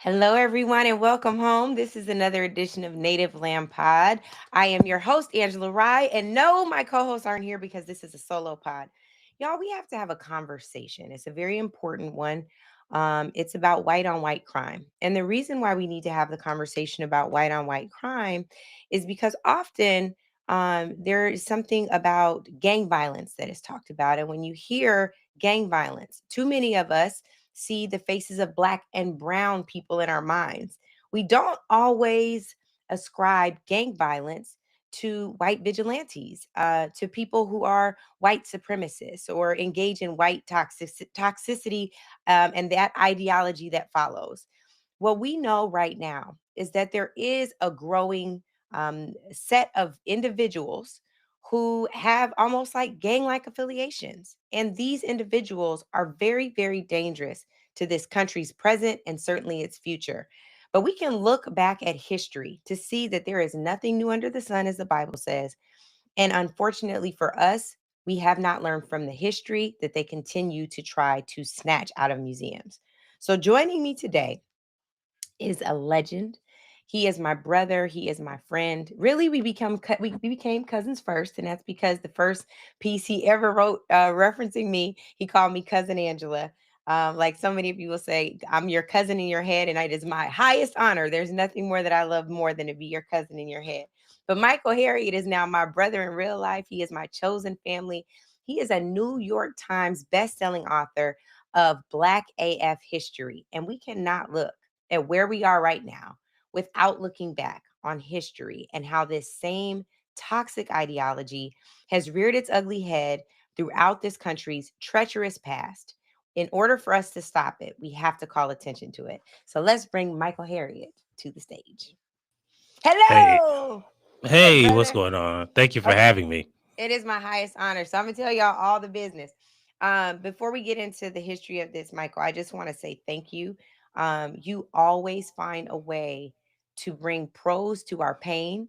Hello, everyone, and welcome home. This is another edition of Native Land Pod. I am your host, Angela Rye, and no, my co-hosts aren't here because this is a solo pod. Y'all, we have to have a conversation. It's a very important one. It's about white on white crime. And the reason why we need to have the conversation about white on white crime is because often there is something about gang violence that is talked about. And when you hear gang violence, too many of us see the faces of Black and Brown people in our minds. We don't always ascribe gang violence to white vigilantes, to people who are white supremacists or engage in white toxicity and that ideology that follows. What we know right now is that there is a growing set of individuals who have almost like gang like affiliations. And these individuals are very, very dangerous to this country's present and certainly its future. But we can look back at history to see that there is nothing new under the sun, as the Bible says. And unfortunately for us, we have not learned from the history that they continue to try to snatch out of museums. So joining me today is a legend. He is my brother. He is my friend. Really, we became cousins first, and that's because the first piece he ever wrote referencing me, he called me cousin Angela. Like so many people say, I'm your cousin in your head, and it is my highest honor. There's nothing more that I love more than to be your cousin in your head. But Michael Harriot is now my brother in real life. He is my chosen family. He is a New York Times best-selling author of Black AF history, and we cannot look at where we are right now without looking back on history and how this same toxic ideology has reared its ugly head throughout this country's treacherous past. In order for us to stop it, we have to call attention to it. So let's bring Michael Harriot to the stage. Hey, Hello. What's up, hey, what's brother? going on? Thank you for Okay. having me. It is my highest honor. So I'm gonna tell y'all all the business. Before we get into the history of this, Michael, I just want to say thank you. You always find a way to bring prose to our pain.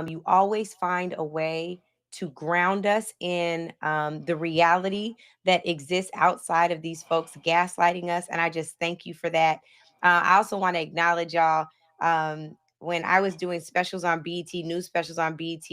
You always find a way to ground us in the reality that exists outside of these folks gaslighting us. And I just thank you for that. I also want to acknowledge y'all. When I was doing specials on BET, news specials on BET,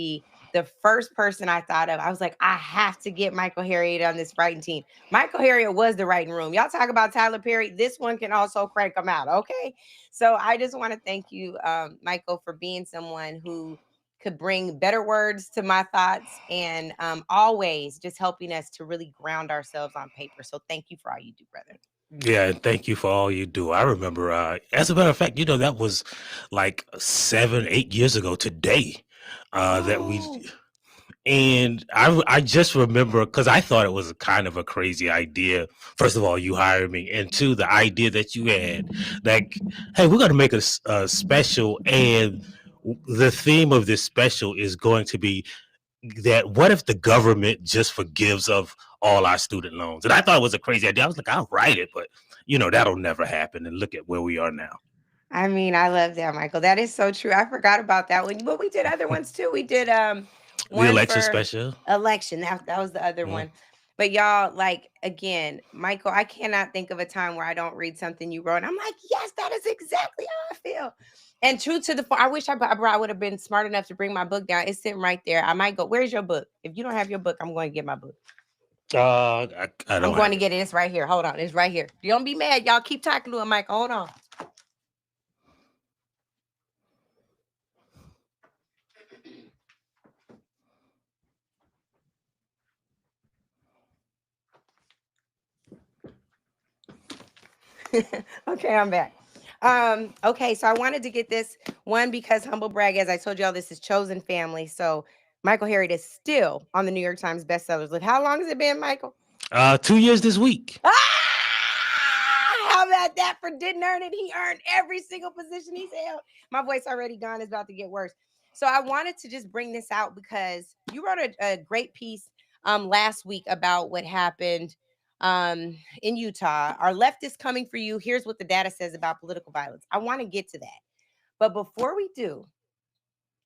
the first person I thought of, I was like, I have to get Michael Harriot on this writing team. Michael Harriot was the writing room. Y'all talk about Tyler Perry. This one can also crank them out. Okay. So I just want to thank you, Michael, for being someone who could bring better words to my thoughts and always just helping us to really ground ourselves on paper. So thank you for all you do, brother. Yeah, and thank you for all you do. I remember, as a matter of fact, that was like 7, 8 years ago today. That we Oh, and I just remember because I thought it was kind of a crazy idea. First of all, you hired me, and two, the idea that you had, like, hey, we're going to make a special, and the theme of this special is going to be that what if the government just forgives of all our student loans? And I thought it was a crazy idea. I was like, I'll write it, but that'll never happen. And look at where we are now. I mean, I love that, Michael. That is so true. I forgot about that one. But we did other ones too. We did The one election for special. election. That was the other Mm. one. But y'all, like again, Michael, I cannot think of a time where I don't read something you wrote. And I'm like, yes, that is exactly how I feel. And true to the I wish I would have been smart enough to bring my book down. It's sitting right there. I might go, where's your book? If you don't have your book, I'm going to get my book. I I'm don't going have to it. get it. It's right here. Hold on. It's right here. Don't be mad. Y'all keep talking to him, Michael. Hold on. Okay, I'm back. Okay, so I wanted to get this one because humble brag, as I told y'all, this is chosen family. So Michael Harriot is still on the New York Times bestsellers list. How long has it been, Michael? 2 years this week. How about that for didn't earn it? He earned every single position he's held. My voice already gone. It's about to get worse. So I wanted to just bring this out because you wrote a great piece last week about what happened in Utah. Our left is coming for you. Here's what the data says about political violence. I want to get to that. But before we do,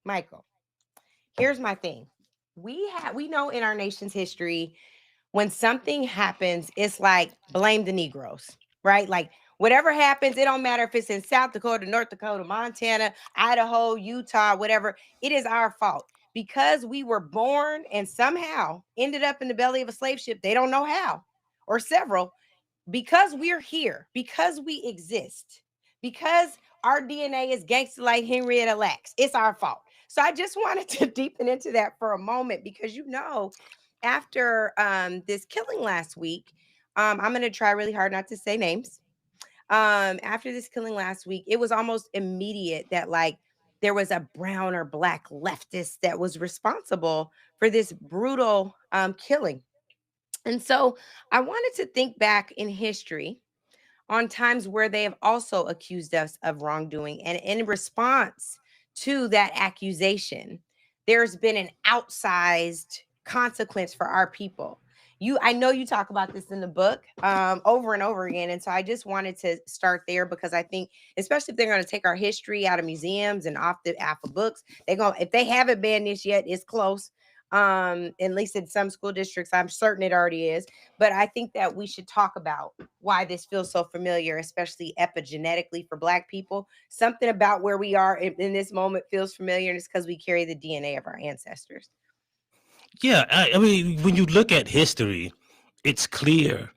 Michael, here's my thing. We know in our nation's history when something happens, it's like blame the Negroes, right? Like Whatever happens, it don't matter if it's in South Dakota, North Dakota, Montana, Idaho, Utah, whatever. It is our fault because we were born and somehow ended up in the belly of a slave ship. They don't know how, or several, because we're here, because we exist, because our DNA is gangster like Henrietta Lacks. It's our fault. So I just wanted to deepen into that for a moment because after this killing last week, I'm gonna try really hard not to say names. After this killing last week, it was almost immediate that like there was a brown or black leftist that was responsible for this brutal killing. And so I wanted to think back in history on times where they have also accused us of wrongdoing. And in response to that accusation, there's been an outsized consequence for our people. I know you talk about this in the book over and over again. And so I just wanted to start there because I think, especially if they're going to take our history out of museums and off of books, if they haven't banned this yet, it's close. At least in some school districts, I'm certain it already is. But I think that we should talk about why this feels so familiar, especially epigenetically for Black people. Something about where we are in this moment feels familiar, and it's because we carry the DNA of our ancestors. Yeah, I mean, when you look at history, it's clear,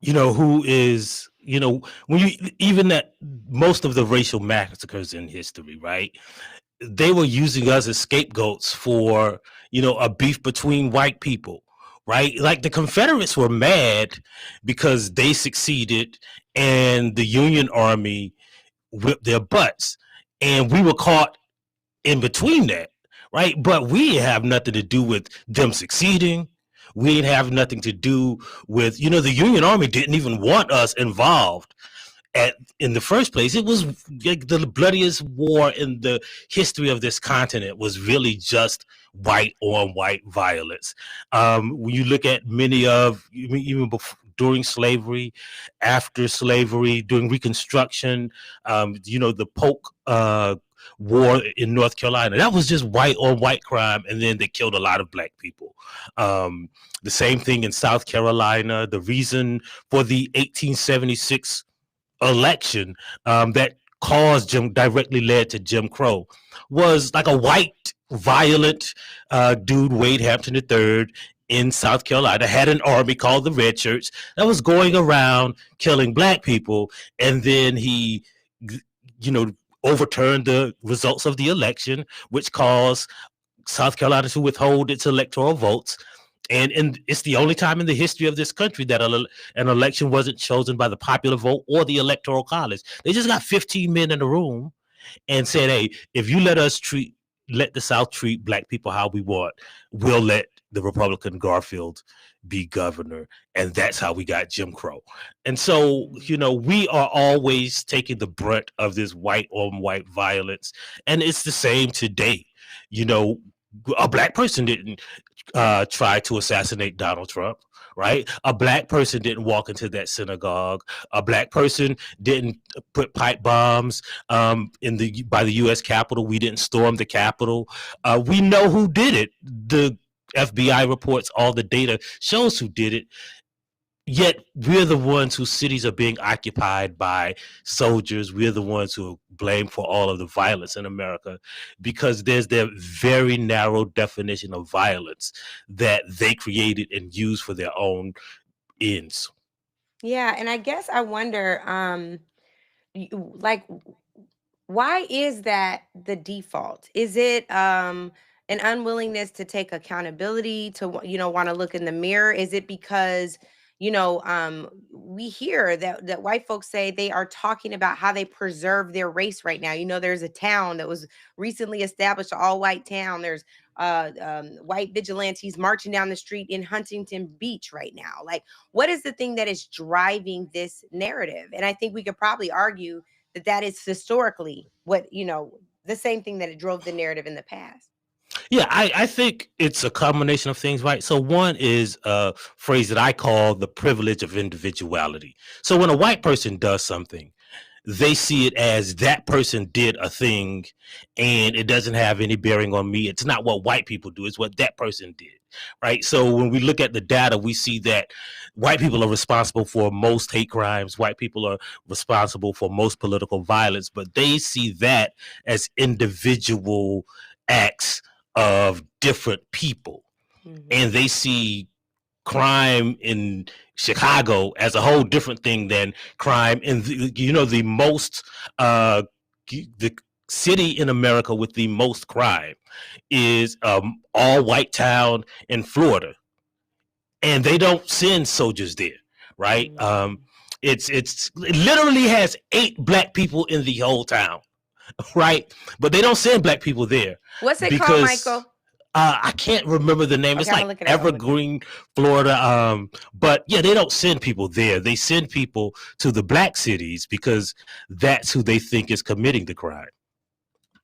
who is, when you even that most of the racial massacres in history, right? They were using us as scapegoats for, a beef between white people, right? Like the Confederates were mad because they succeeded and the Union Army whipped their butts. And we were caught in between that, right? But we have nothing to do with them succeeding. We didn't have nothing to do with, the Union Army didn't even want us involved in the first place. It was like the bloodiest war in the history of this continent was really just white on white violence. When you look at many of, even before, during slavery, after slavery, during Reconstruction, the Polk war in North Carolina, that was just white on white crime, and then they killed a lot of Black people. The same thing in South Carolina. The reason for the 1876 election that directly led to Jim Crow was like a white violent dude, Wade Hampton III, in South Carolina, had an army called the Red Shirts that was going around killing Black people, and then he, overturned the results of the election, which caused South Carolina to withhold its electoral votes. And it's the only time in the history of this country that an election wasn't chosen by the popular vote or the electoral college. They just got 15 men in the room and said, hey, if you let the South treat Black people how we want, we'll let the Republican Garfield be governor. And that's how we got Jim Crow. And so, we are always taking the brunt of this white on white violence. And it's the same today. A Black person didn't try to assassinate Donald Trump, right? A Black person didn't walk into that synagogue. A Black person didn't put pipe bombs by the U.S. Capitol. We didn't storm the Capitol. We know who did it. The FBI reports, all the data shows who did it. Yet we're the ones whose cities are being occupied by soldiers. We're the ones who are blamed for all of the violence in America because there's their very narrow definition of violence that they created and used for their own ends. Yeah, and I guess I wonder, like, why is that the default? Is it an unwillingness to take accountability, to want to look in the mirror? Is it because we hear that white folks say they are talking about how they preserve their race right now? There's a town that was recently established, an all white town. There's white vigilantes marching down the street in Huntington Beach right now. Like, what is the thing that is driving this narrative? And I think we could probably argue that is historically what, the same thing that it drove the narrative in the past. Yeah, I think it's a combination of things, right? So one is a phrase that I call the privilege of individuality. So when a white person does something, they see it as that person did a thing and it doesn't have any bearing on me. It's not what white people do, it's what that person did, right? So when we look at the data, we see that white people are responsible for most hate crimes, white people are responsible for most political violence, but they see that as individual acts of different people. And they see crime in Chicago as a whole different thing than crime in the most the city in America with the most crime is all white town in Florida, and they don't send soldiers there, right? It literally has 8 black people in the whole town, right? But they don't send black people there. What's it called, Michael? I can't remember the name. Okay, it's like Evergreen, Florida. But yeah, they don't send people there. They send people to the black cities because that's who they think is committing the crime.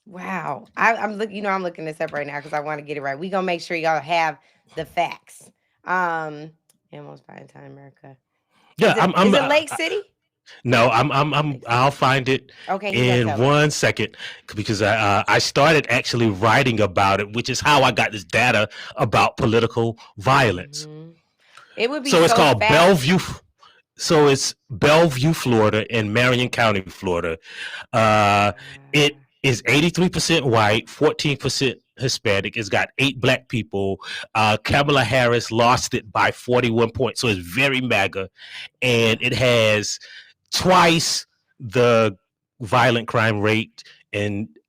Wow. I'm looking this up right now because I want to get it right. We're gonna make sure y'all have the facts. Almost by time America. Yeah, is it Lake City? No, I'll find it in 1 second because I started actually writing about it, which is how I got this data about political violence. It would be so it's called Bellevue. So it's Bellevue, Florida, and Marion County, Florida. It is 83% white, 14% Hispanic. It's got 8 black people. Kamala Harris lost it by 41 points, so it's very MAGA, and it has twice the violent crime rate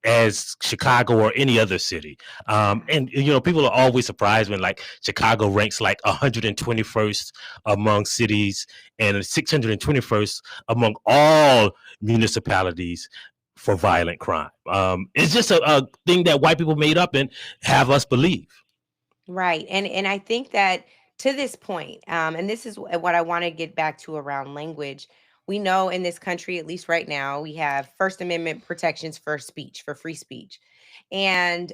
as Chicago or any other city. And people are always surprised when like Chicago ranks like 121st among cities and 621st among all municipalities for violent crime. It's just a thing that white people made up and have us believe. Right. And I think that to this point, and this is what I want to get back to around language. We know in this country, at least right now, we have First Amendment protections for speech, for free speech. And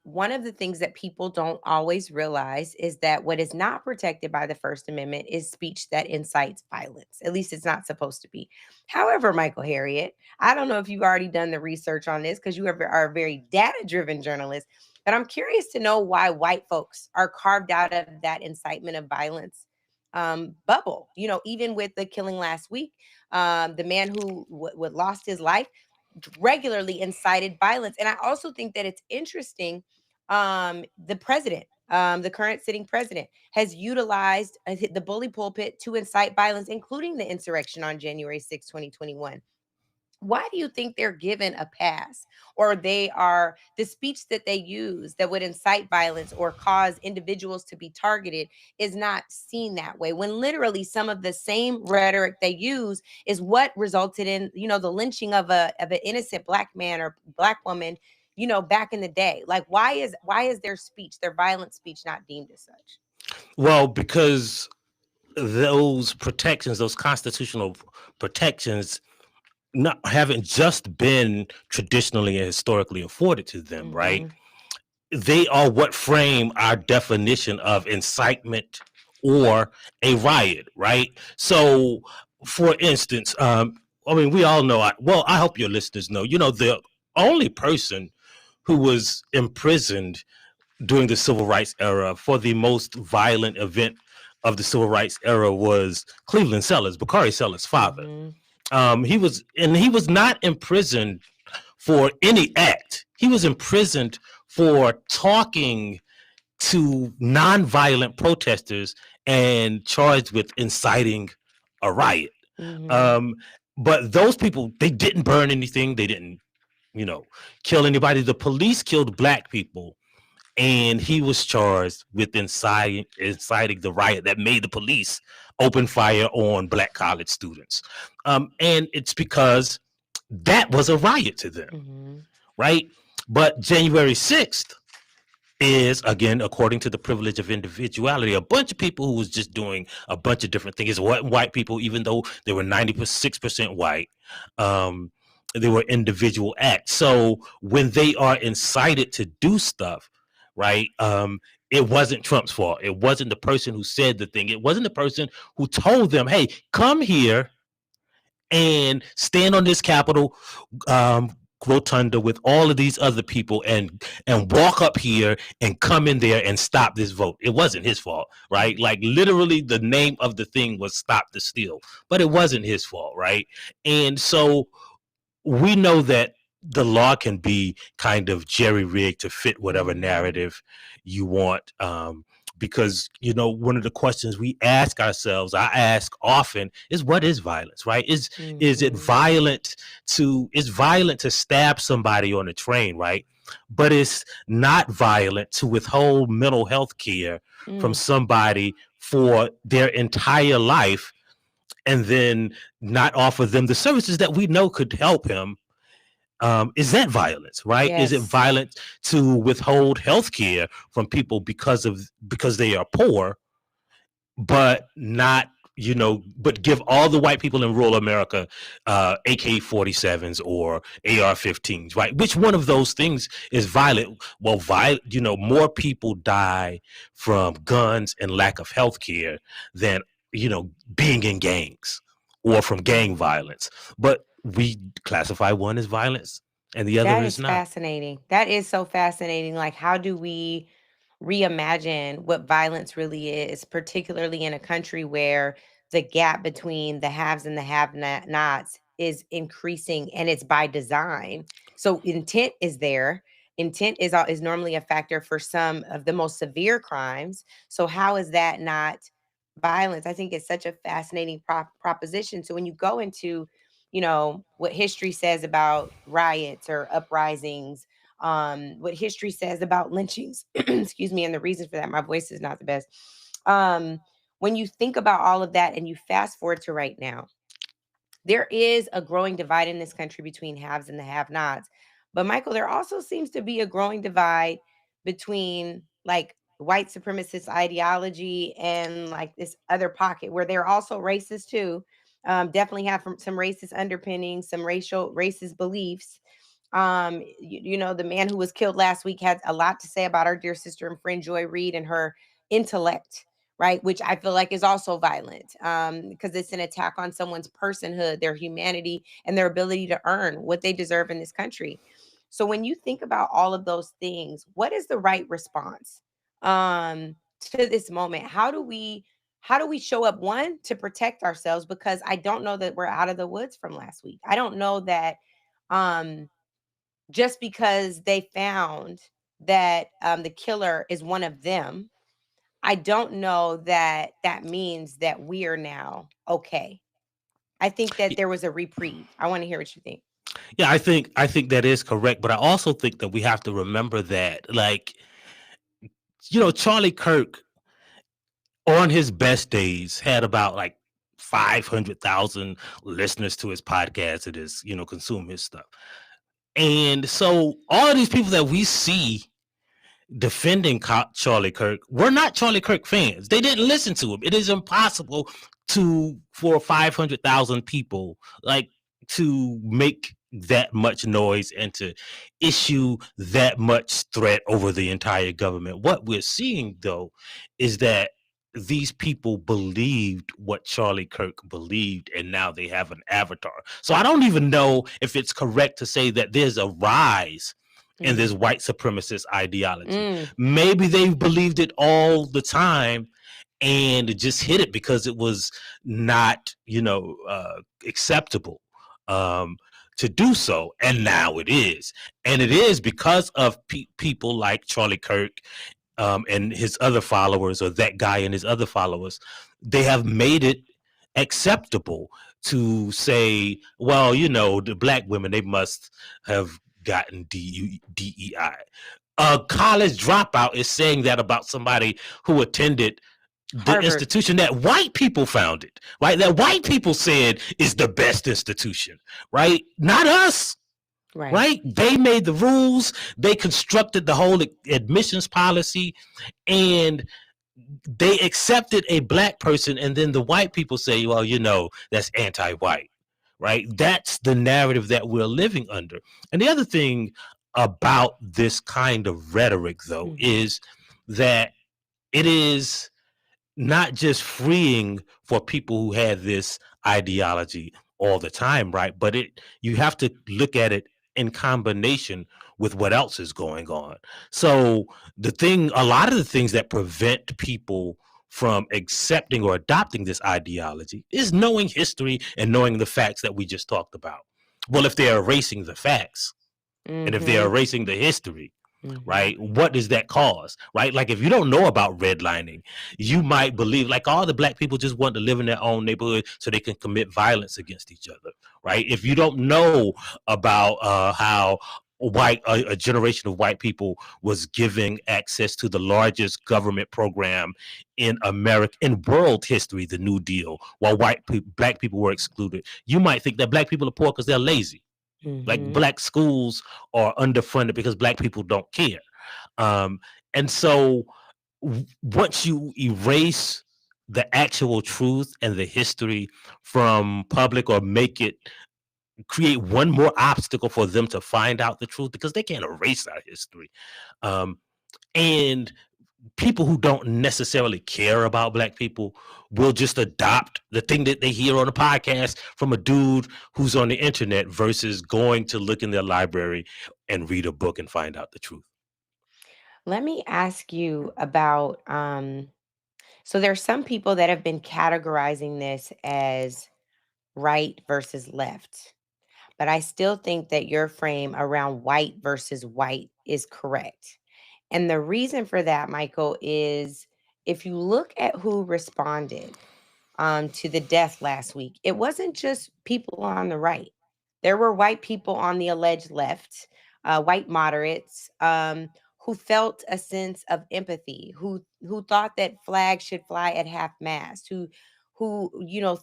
one of the things that people don't always realize is that what is not protected by the First Amendment is speech that incites violence. At least it's not supposed to be. However, Michael Harriot, I don't know if you've already done the research on this because you are a very data-driven journalist, but I'm curious to know why white folks are carved out of that incitement of violence bubble. Even with the killing last week, the man who lost his life regularly incited violence. And I also think that it's interesting. The president, the current sitting president, has utilized the bully pulpit to incite violence, including the insurrection on January 6, 2021. Why do you think they're given a pass, or the speech that they use that would incite violence or cause individuals to be targeted is not seen that way, when literally some of the same rhetoric they use is what resulted in, the lynching of an innocent black man or black woman, back in the day? Like, why is their speech, their violent speech, not deemed as such? Well, because those protections, those constitutional protections, haven't just been traditionally and historically afforded to them, right? They are what frame our definition of incitement or a riot, right? So, for instance, we all know, I hope your listeners know, the only person who was imprisoned during the Civil Rights era for the most violent event of the Civil Rights era was Cleveland Sellers, Bakari Sellers' father. He was not imprisoned for any act. He was imprisoned for talking to nonviolent protesters and charged with inciting a riot. But those people, they didn't burn anything. They didn't, kill anybody. The police killed black people, and he was charged with inciting the riot that made the police open fire on black college students. And it's because that was a riot to them, right? But January 6th is, again, according to the privilege of individuality, a bunch of people who was just doing a bunch of different things. It wasn't white people, even though they were 96% white. They were individual acts. So when they are incited to do stuff, right, it wasn't Trump's fault. It wasn't the person who said the thing. It wasn't the person who told them, hey, come here and stand on this Capitol rotunda with all of these other people and walk up here and come in there and stop this vote. It wasn't his fault, right? Like literally the name of the thing was Stop the Steal, but it wasn't his fault, right? And so we know that the law can be kind of jerry-rigged to fit whatever narrative you want, because one of the questions we ask ourselves, I ask often, is what is violence, right? Is it violent to stab somebody on a train, right? But it's not violent to withhold mental health care from somebody for their entire life and then not offer them the services that we know could help him. Is that violence, right? Yes. Is it violent to withhold health care from people because they are poor, but not, but give all the white people in rural America AK-47s or AR-15s, right? Which one of those things is violent? Well, more people die from guns and lack of health care than, being in gangs or from gang violence. But we classify one as violence and the other That is is not. fascinating. That is so fascinating. Like, how do we reimagine what violence really is, particularly in a country where the gap between the haves and the have-nots is increasing, and it's by design. So intent is there. Intent is normally a factor for some of the most severe crimes. So how is that not violence? I think it's such a fascinating proposition. So when you go into, what history says about riots or uprisings, what history says about lynchings, excuse me, and the reason for that, my voice is not the best. When you think about all of that and you fast forward to right now, there is a growing divide in this country between haves and the have-nots. But Michael, there also seems to be a growing divide between like white supremacist ideology and like this other pocket where they're also racist too. Definitely have some racist underpinnings, some racist beliefs. The man who was killed last week had a lot to say about our dear sister and friend Joy Reid and her intellect, right? Which I feel like is also violent, because it's an attack on someone's personhood, their humanity, and their ability to earn what they deserve in this country. So when you think about all of those things, what is the right response to this moment? How do we show up, one, to protect ourselves? Because I don't know that we're out of the woods from last week. I don't know that just because they found that the killer is one of them, I don't know that that means that we are now okay. I think that there was a reprieve. I want to hear what you think. Yeah, I think that is correct, but I also think that we have to remember that, like, Charlie Kirk on his best days had about like 500,000 listeners to his podcast and consume his stuff. And so all of these people that we see defending Charlie Kirk were not Charlie Kirk fans. They didn't listen to him. It is impossible for 500,000 people like to make that much noise and to issue that much threat over the entire government. What we're seeing, though, is that these people believed what Charlie Kirk believed, and now they have an avatar. So I don't even know if it's correct to say that there's a rise in this white supremacist ideology. Maybe they believed it all the time and just hit it because it was not, acceptable to do so. And now it is. And it is because of people like Charlie Kirk and his other followers, or that guy and his other followers. They have made it acceptable to say, well, the black women, they must have gotten DEI. A college dropout is saying that about somebody who attended the Harvard. institution that white people founded, right? That white people said is the best institution, right? Not us. Right? They made the rules. They constructed the whole admissions policy, and they accepted a black person. And then the white people say, well, that's anti-white, right? That's the narrative that we're living under. And the other thing about this kind of rhetoric, though, is that it is not just freeing for people who had this ideology, all the time, right? But you have to look at it in combination with what else is going on. So a lot of the things that prevent people from accepting or adopting this ideology is knowing history and knowing the facts that we just talked about. Well, if they're erasing the facts and if they're Mm-hmm. erasing the history, Mm-hmm. right? What does that cause, right? Like if you don't know about redlining, you might believe like all the black people just want to live in their own neighborhood so they can commit violence against each other, right? If you don't know about how a generation of white people was giving access to the largest government program in America in world history, the New Deal, while black people were excluded, you might think that black people are poor because they're lazy. Like Mm-hmm. black schools are underfunded because black people don't care. Um, and so once you erase the actual truth and the history from public or make it create one more obstacle for them to find out the truth because they can't erase our history. Um, and people who don't necessarily care about black people will just adopt the thing that they hear on a podcast from a dude who's on the internet versus going to look in their library and read a book and find out the truth. Let me ask you about so there's some people that have been categorizing this as right versus left. But I still think that your frame around white versus white is correct. And the reason for that, Michael, is if you look at who responded to the death last week, it wasn't just people on the right. There were white people on the alleged left, white moderates, who felt a sense of empathy, who thought that flags should fly at half mast, who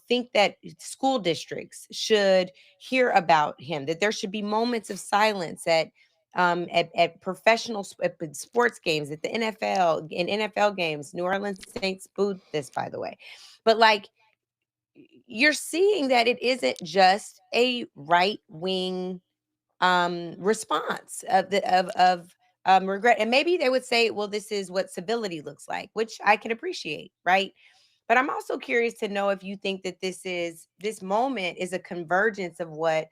think that school districts should hear about him, that there should be moments of silence at professional at sports games, at the NFL, in NFL games. New Orleans Saints booed this, by the way. But like, you're seeing that it isn't just a right wing response of regret. And maybe they would say, well, this is what civility looks like, which I can appreciate, right? But I'm also curious to know if you think that this moment is a convergence of what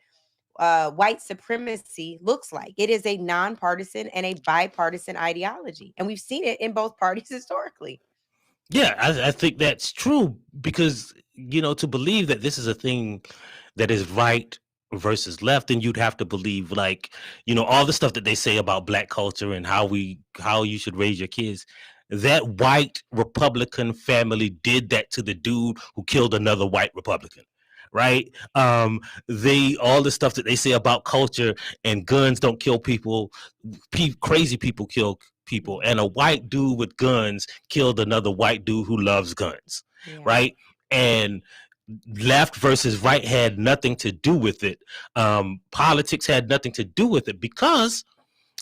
white supremacy looks like. It is a nonpartisan and a bipartisan ideology, and we've seen it in both parties historically. Yeah, I think that's true because to believe that this is a thing that is right versus left, then you'd have to believe like all the stuff that they say about black culture and how you should raise your kids. That white Republican family did that to the dude who killed another white Republican, right? They all the stuff that they say about culture and guns don't kill people, crazy people kill people, and a Mhm. white dude with guns killed another white dude who loves guns, Yeah. right? And left versus right had nothing to do with it. Politics had nothing to do with it because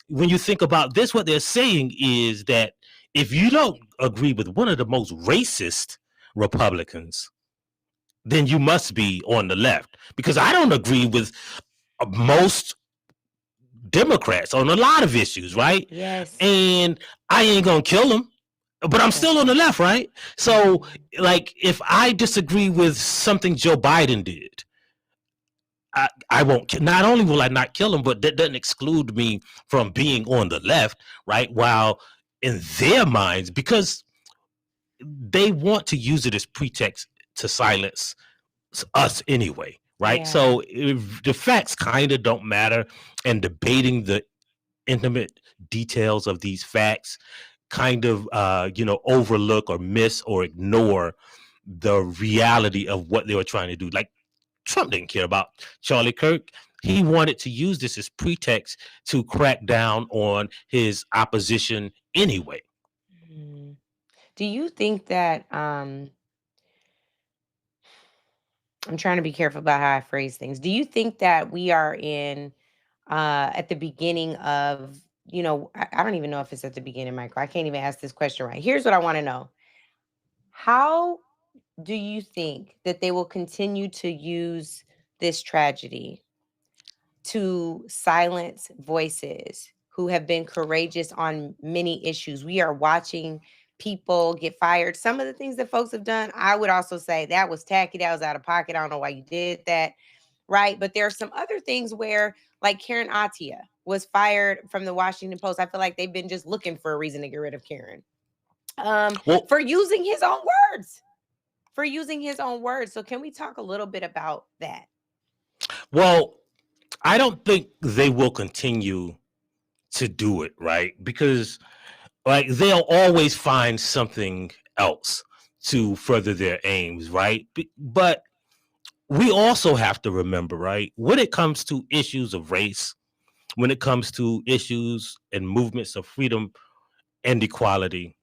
when you think about this, what they're saying is that if you don't agree with one of the most racist Republicans, then you must be on the left because I don't agree with most Democrats on a lot of issues, right? Yes. And I ain't gonna kill them, but I'm That's still on the right. left, right? So, Mhm. like, if I disagree with something Joe Biden did, I won't. Not only will I not kill him, but that doesn't exclude me from being on the left, right? While in their minds, because they want to use it as pretext to silence us anyway, right? Yeah. So if the facts kind of don't matter, and debating the intimate details of these facts kind of overlook or miss or ignore the reality of what they were trying to do. Like Trump didn't care about Charlie Kirk. He wanted to use this as pretext to crack down on his opposition anyway. Mhm. Do you think that I'm trying to be careful about how I phrase things. Do you think that we are in at the beginning of, I don't even know if it's at the beginning, Michael. I can't even ask this question right. Here's what I want to know. How do you think that they will continue to use this tragedy to silence voices who have been courageous on many issues? We are watching people get fired. Some of the things that folks have done, I would also say that was tacky. That was out of pocket. I don't know why you did that. Right. But there are some other things where, like Karen Atia was fired from the Washington Post. I feel like they've been just looking for a reason to get rid of Karen Well, for using his own words. For using his own words. So, can we talk a little bit about that? well, I don't think they will continue to do it, right? Because like they'll always find something else to further their aims, right? But we also have to remember, right, when it comes to issues of race, when it comes to issues and movements of freedom and equality,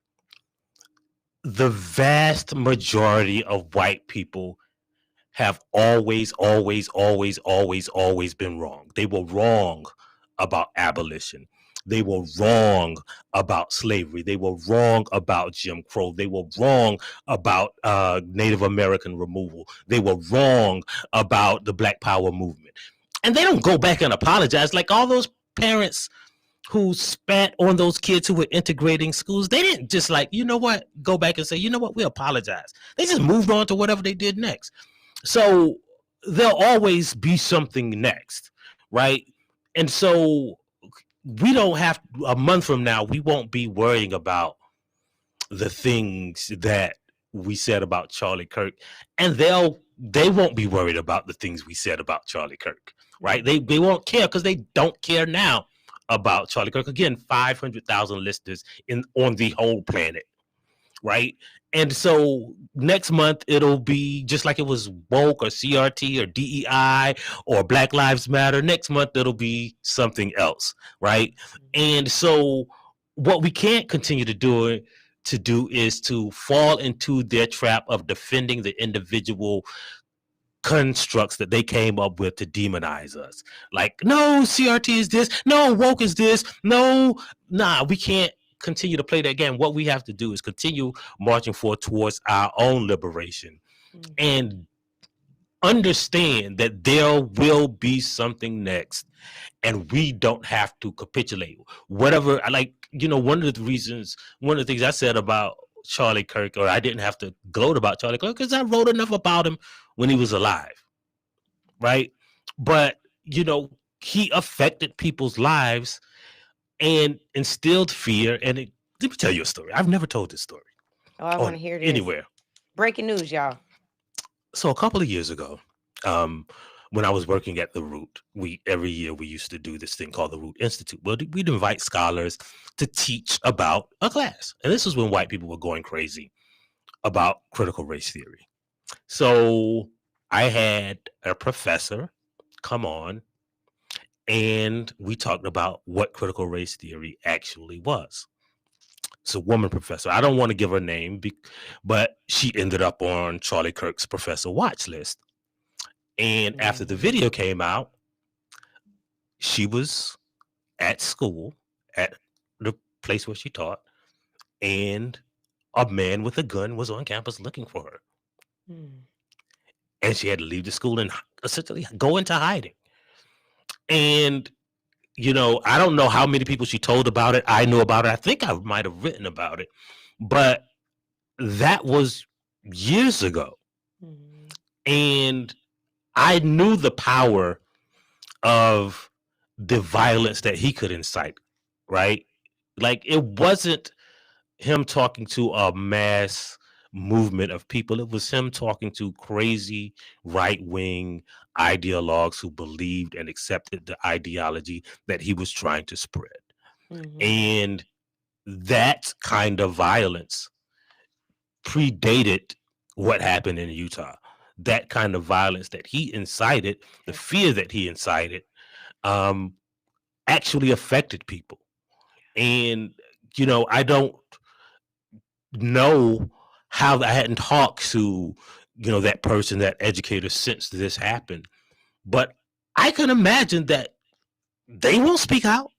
the vast majority of white people have always been wrong. They were wrong about abolition. They were wrong about slavery. They were wrong about Jim Crow. They were wrong about Native American removal. They were wrong about the Black Power movement. And they don't go back and apologize like all those parents who spat on those kids who were integrating schools. They didn't just like, you know what, go back and say, you know what, we apologize. They just moved on to whatever they did next. So there'll always be something next, right? And so we don't have, a month from now, we won't be worrying about the things that we said about Charlie Kirk, and they won't be worried about the things we said about Charlie Kirk, right? They won't care because they don't care now about Charlie Kirk. Again, 500,000 listeners on the whole planet, right? And so next month it'll be just like it was woke or CRT or DEI or Black Lives Matter. Next month it'll be something else, right? And so what we can't continue to do is to fall into their trap of defending the individual constructs that they came up with to demonize us. Like, no, CRT is this, no, woke is this, no, we can't continue to play that game. What we have to do is continue marching forward towards our own liberation and understand that there will be something next, and we don't have to capitulate. Whatever, like, one of the things I said about Charlie Kirk, or I didn't have to gloat about Charlie Kirk because I wrote enough about him when he was alive, right? But, he affected people's lives and instilled fear. And let me tell you a story. I've never told this story. Oh, I want to hear this. Anywhere. Breaking news, y'all. So a couple of years ago, when I was working at the Root, every year we used to do this thing called the Root Institute. Well, we'd invite scholars to teach about a class. And this was when white people were going crazy about critical race theory. So I had a professor come on, and we talked about what critical race theory actually was. It's a woman professor. I don't want to give her name, but she ended up on Charlie Kirk's professor watch list. And after the video came out, she was at school, at the place where she taught, and a man with a gun was on campus looking for her. And she had to leave the school and essentially go into hiding. And, I don't know how many people she told about it. I knew about it. I think I might have written about it. But that was years ago. And I knew the power of the violence that he could incite, right? Like, it wasn't him talking to a mass movement of people. It was him talking to crazy right-wing ideologues who believed and accepted the ideology that he was trying to spread. And that kind of violence predated what happened in Utah. That kind of violence that he incited, the fear that he incited, actually affected people. And, I don't know how I hadn't talked to, that person, that educator, since this happened. But I can imagine that they won't speak out.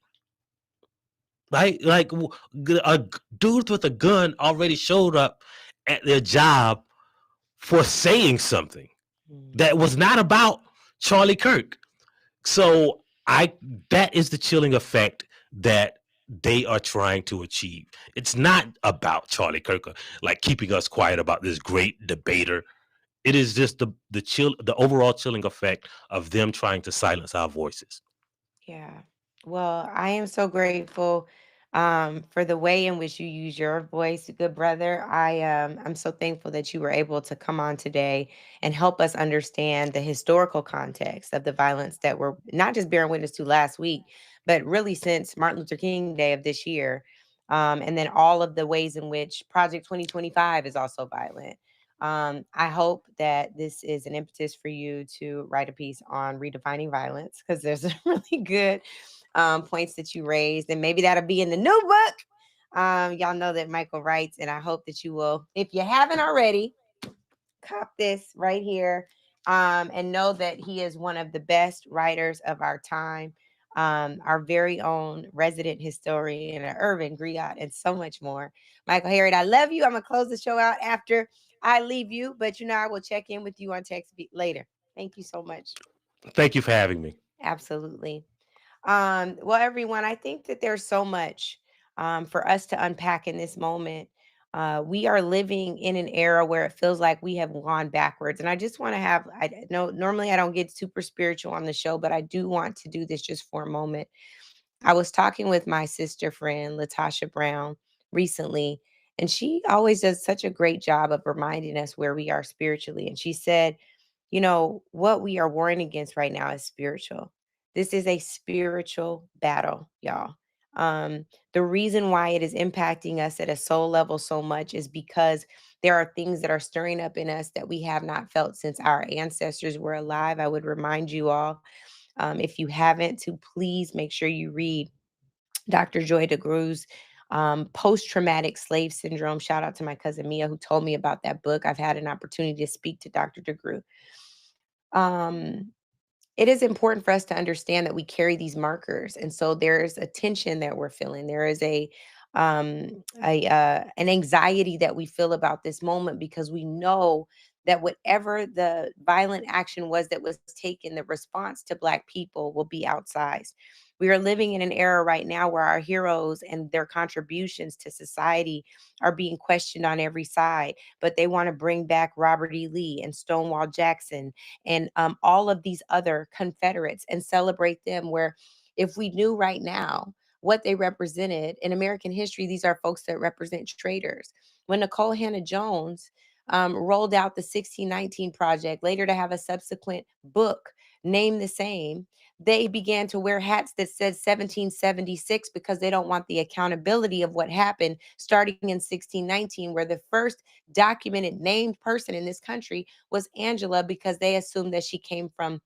Right? Like, a dude with a gun already showed up at their job for saying something that was not about Charlie Kirk. So that is the chilling effect that they are trying to achieve. It's not about Charlie Kirk, like keeping us quiet about this great debater. It is just the overall chilling effect of them trying to silence our voices. Yeah. Well, I am so grateful for the way in which you use your voice, good brother. I'm so thankful that you were able to come on today and help us understand the historical context of the violence that we're not just bearing witness to last week, but really since Martin Luther King Day of this year. And then all of the ways in which Project 2025 is also violent. I hope that this is an impetus for you to write a piece on redefining violence because there's a really good points that you raised, and maybe that'll be in the new book. Y'all know that Michael writes, and I hope that you will, if you haven't already, cop this right here, and know that he is one of the best writers of our time, our very own resident historian, Irvin Griot, and so much more. Michael Harriot, I love you. I'm going to close the show out after I leave you, but I will check in with you on text later. Thank you so much. Thank you for having me. Absolutely. Well, everyone, I think that there's so much for us to unpack in this moment. We are living in an era where it feels like we have gone backwards. And I just want to I know normally I don't get super spiritual on the show, but I do want to do this just for a moment. I was talking with my sister friend, Latasha Brown, recently, and she always does such a great job of reminding us where we are spiritually. And she said, what we are warring against right now is spiritual. This is a spiritual battle, y'all. The reason why it is impacting us at a soul level so much is because there are things that are stirring up in us that we have not felt since our ancestors were alive. I would remind you all, if you haven't, to please make sure you read Dr. Joy DeGrew's Post Traumatic Slave Syndrome. Shout out to my cousin Mia, who told me about that book. I've had an opportunity to speak to Dr. DeGrew. Um, it is important for us to understand that we carry these markers, and so there's a tension that we're feeling. There is an anxiety that we feel about this moment because we know that whatever the violent action was that was taken, the response to Black people will be outsized. We are living in an era right now where our heroes and their contributions to society are being questioned on every side, but they want to bring back Robert E. Lee and Stonewall Jackson and all of these other Confederates and celebrate them. Where if we knew right now what they represented in American history, these are folks that represent traitors. When Nicole Hannah Jones rolled out the 1619 Project, later to have a subsequent book named the same, they began to wear hats that said 1776 because they don't want the accountability of what happened starting in 1619, where the first documented named person in this country was Angela, because they assumed that she came from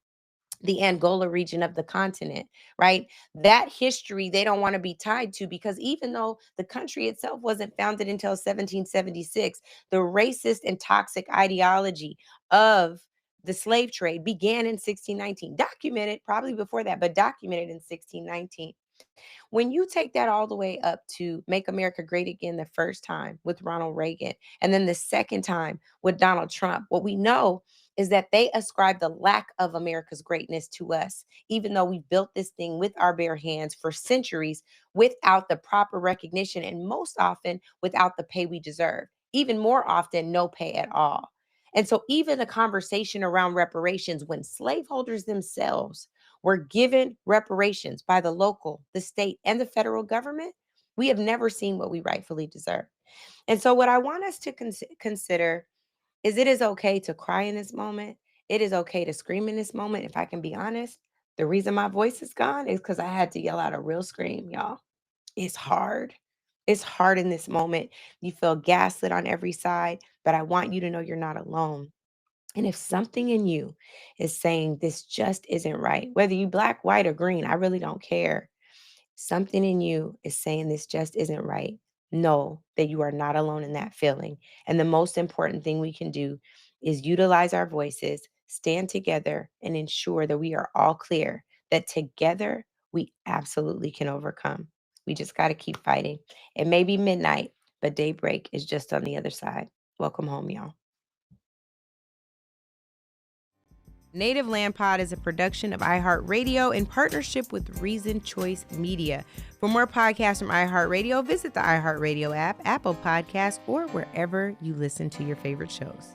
the Angola region of the continent, right? That history they don't want to be tied to, because even though the country itself wasn't founded until 1776, the racist and toxic ideology of the slave trade began in 1619, documented probably before that, but documented in 1619. When you take that all the way up to Make America Great Again the first time with Ronald Reagan, and then the second time with Donald Trump, what we know is that they ascribe the lack of America's greatness to us, even though we built this thing with our bare hands for centuries without the proper recognition, and most often without the pay we deserve. Even more often, no pay at all. And so, even the conversation around reparations, when slaveholders themselves were given reparations by the local, the state, and the federal government, we have never seen what we rightfully deserve. And so, what I want us to consider is it is okay to cry in this moment. It is okay to scream in this moment. If I can be honest, the reason my voice is gone is because I had to yell out a real scream, y'all. It's hard. It's hard in this moment. You feel gaslit on every side, but I want you to know you're not alone. And if something in you is saying this just isn't right, whether you black, white, or green, I really don't care. Something in you is saying this just isn't right. Know that you are not alone in that feeling. And the most important thing we can do is utilize our voices, stand together, and ensure that we are all clear that together we absolutely can overcome. We just got to keep fighting. It may be midnight, but daybreak is just on the other side. Welcome home, y'all. Native Land Pod is a production of iHeartRadio in partnership with Reason Choice Media. For more podcasts from iHeartRadio, visit the iHeartRadio app, Apple Podcasts, or wherever you listen to your favorite shows.